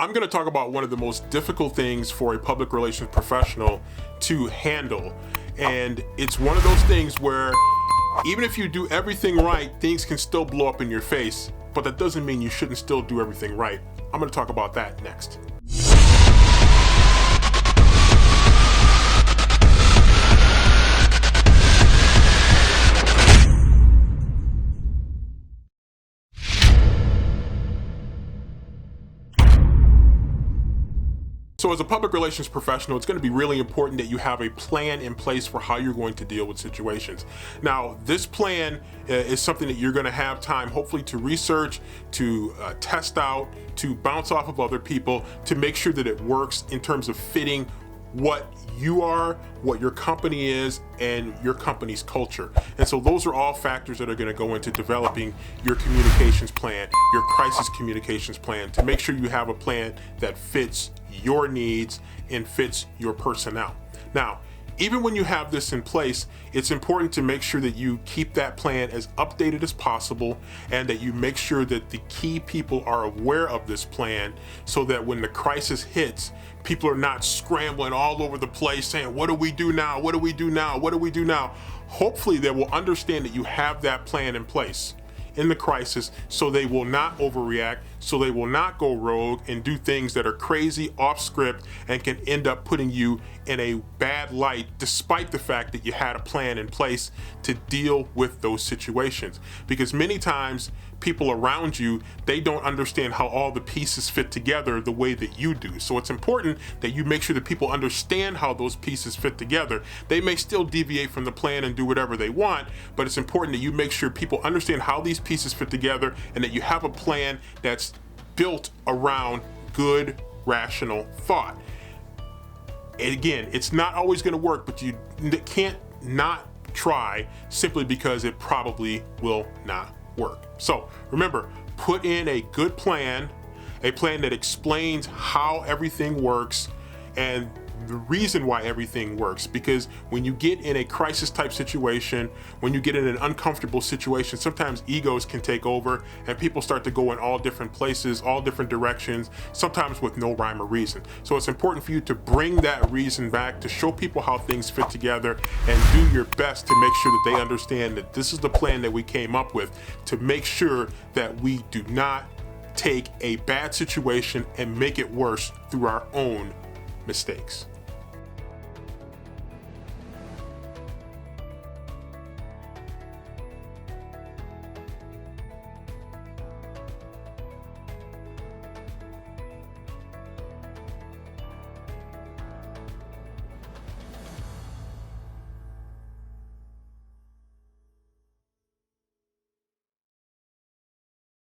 I'm going to talk about one of the most difficult things for a public relations professional to handle. And it's one of those things where even if you do everything right, things can still blow up in your face, but that doesn't mean you shouldn't still do everything right. I'm going to talk about that next. So as a public relations professional, it's going to be really important that you have a plan in place for how you're going to deal with situations. Now, this plan is something that you're going to have time, hopefully, to research, to test out, to bounce off of other people, to make sure that it works in terms of fitting what you are, what your company is, and your company's culture. And so those are all factors that are going to go into developing your communications plan, your crisis communications plan, to make sure you have a plan that fits your needs and fits your personnel. Now, even when you have this in place, it's important to make sure that you keep that plan as updated as possible and that you make sure that the key people are aware of this plan so that when the crisis hits, people are not scrambling all over the place saying, what do we do now? What do we do now? What do we do now? Hopefully they will understand that you have that plan in place in the crisis, so they will not overreact, so they will not go rogue and do things that are crazy, off script, and can end up putting you in a bad light, despite the fact that you had a plan in place to deal with those situations. Because many times people around you, they don't understand how all the pieces fit together the way that you do. So it's important that you make sure that people understand how those pieces fit together. They may still deviate from the plan and do whatever they want, but it's important that you make sure people understand how these pieces fit together and that you have a plan that's built around good, rational thought. And again, it's not always going to work, but you can't not try simply because it probably will not work. So remember, put in a good plan, a plan that explains how everything works and the reason why everything works. Because when you get in a crisis type situation, when you get in an uncomfortable situation, sometimes egos can take over and people start to go in all different places, all different directions, sometimes with no rhyme or reason. So it's important for you to bring that reason back, to show people how things fit together, and do your best to make sure that they understand that this is the plan that we came up with, to make sure that we do not take a bad situation and make it worse through our own mistakes.